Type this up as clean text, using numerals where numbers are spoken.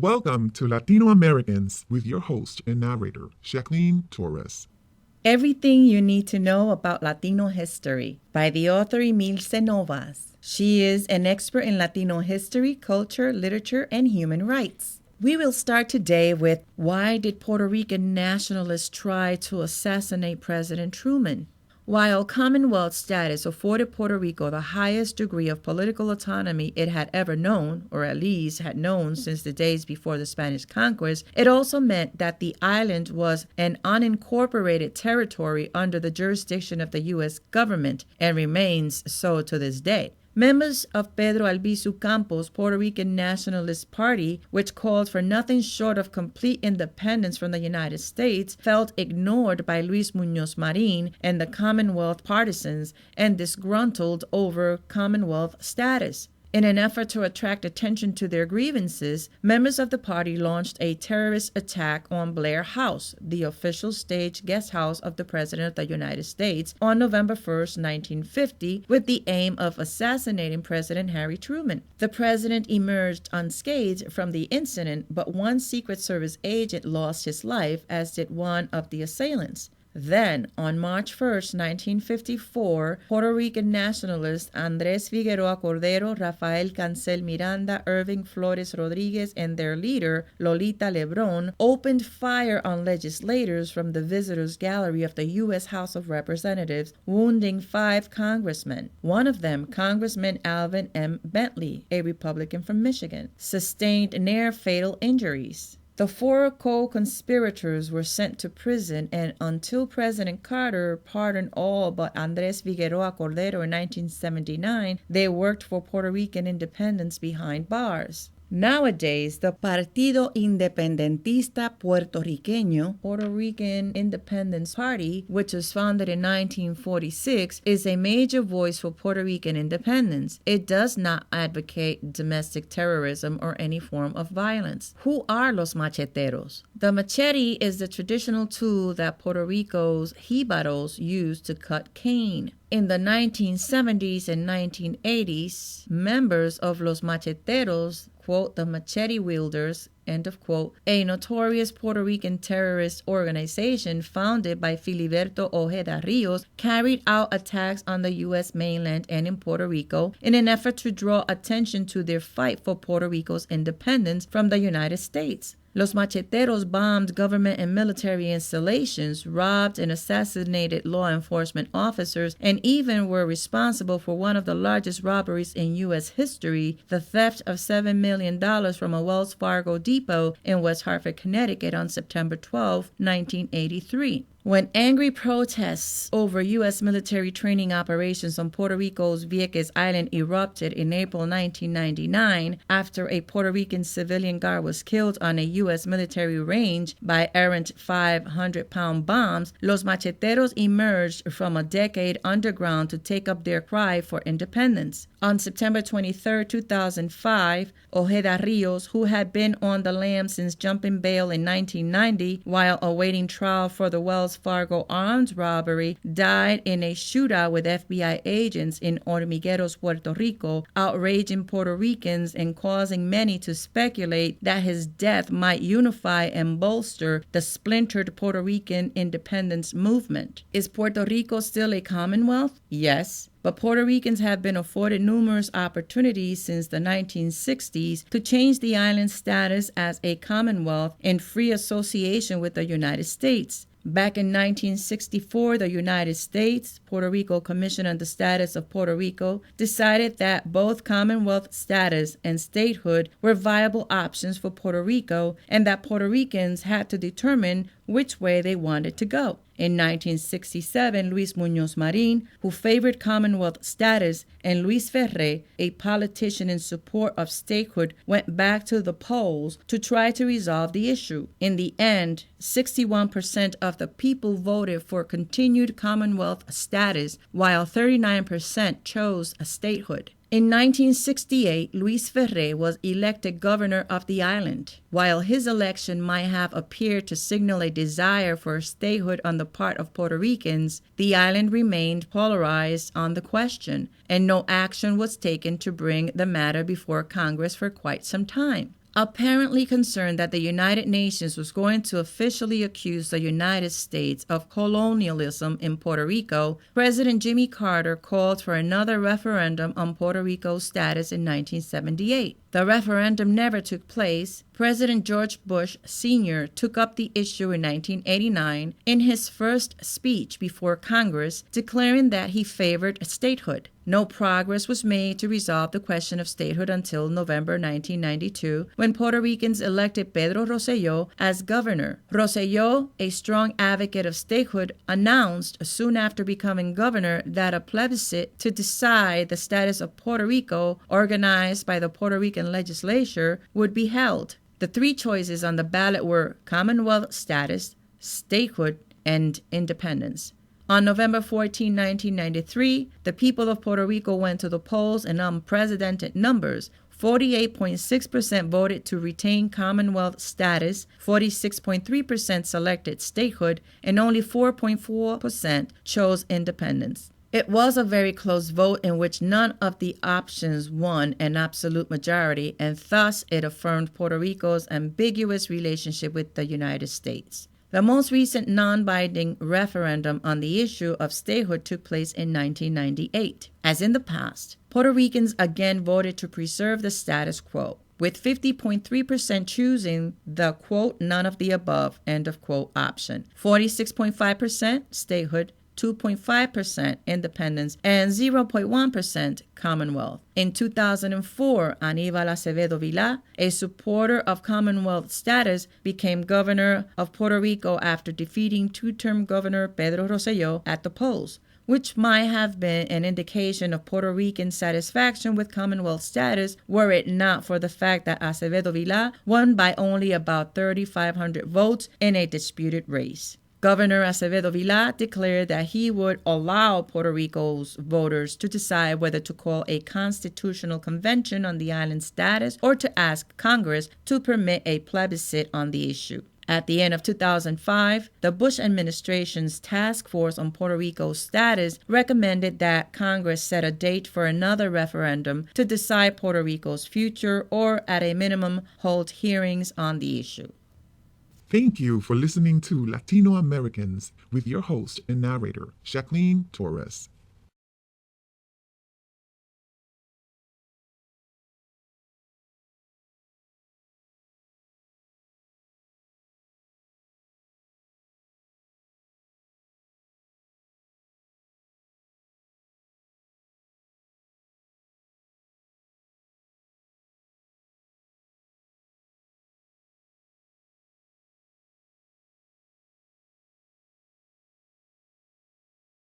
Welcome to LatinoAmericans with your host and narrator, Jacqueline Torres. Everything you need to know about Latino history by the author Himilce Novas. She is an expert in Latino history, culture, literature, and human rights. We will start today with why did Puerto Rican nationalists try to assassinate President Truman? While Commonwealth status afforded Puerto Rico the highest degree of political autonomy it had ever known, or at least had known since the days before the Spanish conquest, it also meant that the island was an unincorporated territory under the jurisdiction of the U.S. government and remains so to this day. Members of Pedro Albizu Campos' Puerto Rican Nationalist Party, which called for nothing short of complete independence from the United States, felt ignored by Luis Muñoz Marin and the Commonwealth partisans and disgruntled over Commonwealth status. In an effort to attract attention to their grievances, members of the party launched a terrorist attack on Blair House, the official state guest house of the President of the United States, on November 1st, 1950, with the aim of assassinating President Harry Truman. The president emerged unscathed from the incident, but one Secret Service agent lost his life, as did one of the assailants. Then, on March 1st, 1954, Puerto Rican nationalists Andrés Figueroa Cordero, Rafael Cancel Miranda, Irving Flores Rodriguez, and their leader, Lolita Lebrón, opened fire on legislators from the visitors' gallery of the U.S. House of Representatives, wounding 5 congressmen. One of them, Congressman Alvin M. Bentley, a Republican from Michigan, sustained near-fatal injuries. The 4 co-conspirators were sent to prison, and until President Carter pardoned all but Andrés Figueroa Cordero in 1979, they worked for Puerto Rican independence behind bars. Nowadays, the Partido Independentista Puertorriqueño, Puerto Rican Independence Party, which was founded in 1946, is a major voice for Puerto Rican independence. It does not advocate domestic terrorism or any form of violence. Who are los macheteros? The machete is the traditional tool that Puerto Rico's jibaros use to cut cane. In the 1970s and 1980s, members of Los Macheteros, quote, the machete wielders, end of quote, a notorious Puerto Rican terrorist organization founded by Filiberto Ojeda Rios, carried out attacks on the U.S. mainland and in Puerto Rico in an effort to draw attention to their fight for Puerto Rico's independence from the United States. Los Macheteros bombed government and military installations, robbed and assassinated law enforcement officers, and even were responsible for one of the largest robberies in U.S. history, the theft of $7 million from a Wells Fargo depot in West Hartford, Connecticut on September 12, 1983. When angry protests over U.S. military training operations on Puerto Rico's Vieques Island erupted in April 1999 after a Puerto Rican civilian guard was killed on a U.S. military range by errant 500-pound bombs, Los Macheteros emerged from a decade underground to take up their cry for independence. On September 23, 2005, Ojeda Rios, who had been on the lam since jumping bail in 1990 while awaiting trial for the Wells Fargo arms robbery, died in a shootout with FBI agents in Hormigueros, Puerto Rico, outraging Puerto Ricans and causing many to speculate that his death might unify and bolster the splintered Puerto Rican independence movement. Is Puerto Rico still a commonwealth? Yes. But Puerto Ricans have been afforded numerous opportunities since the 1960s to change the island's status as a commonwealth in free association with the United States. Back in 1964, the United States, Puerto Rico Commission on the Status of Puerto Rico, decided that both Commonwealth status and statehood were viable options for Puerto Rico and that Puerto Ricans had to determine which way they wanted to go. In 1967, Luis Muñoz Marin, who favored Commonwealth status, and Luis Ferré, a politician in support of statehood, went back to the polls to try to resolve the issue. In the end, 61% of the people voted for continued Commonwealth status, while 39% chose a statehood. In 1968, Luis Ferré was elected governor of the island. While his election might have appeared to signal a desire for statehood on the part of Puerto Ricans, the island remained polarized on the question, and no action was taken to bring the matter before Congress for quite some time. Apparently concerned that the United Nations was going to officially accuse the United States of colonialism in Puerto Rico, President Jimmy Carter called for another referendum on Puerto Rico's status in 1978. The referendum never took place. President George Bush Sr. took up the issue in 1989 in his first speech before Congress, declaring that he favored statehood. No progress was made to resolve the question of statehood until November 1992, when Puerto Ricans elected Pedro Rosselló as governor. Rosselló, a strong advocate of statehood, announced soon after becoming governor that a plebiscite to decide the status of Puerto Rico, organized by the Puerto Rican legislature, would be held. The three choices on the ballot were Commonwealth status, statehood, and independence. On November 14, 1993, the people of Puerto Rico went to the polls in unprecedented numbers. 48.6% voted to retain Commonwealth status, 46.3% selected statehood, and only 4.4% chose independence. It was a very close vote in which none of the options won an absolute majority, and thus it affirmed Puerto Rico's ambiguous relationship with the United States. The most recent non-binding referendum on the issue of statehood took place in 1998. As in the past, Puerto Ricans again voted to preserve the status quo, with 50.3% choosing the, quote, none of the above, end of quote, option, 46.5% statehood, 2.5% independence, and 0.1% Commonwealth. In 2004, Aníbal Acevedo Vilá, a supporter of Commonwealth status, became governor of Puerto Rico after defeating two-term Governor Pedro Rosselló at the polls, which might have been an indication of Puerto Rican satisfaction with Commonwealth status were it not for the fact that Acevedo Vilá won by only about 3,500 votes in a disputed race. Governor Acevedo Vilá declared that he would allow Puerto Rico's voters to decide whether to call a constitutional convention on the island's status or to ask Congress to permit a plebiscite on the issue. At the end of 2005, the Bush administration's task force on Puerto Rico's status recommended that Congress set a date for another referendum to decide Puerto Rico's future or, at a minimum, hold hearings on the issue. Thank you for listening to Latino Americans with your host and narrator, Jacqueline Torres.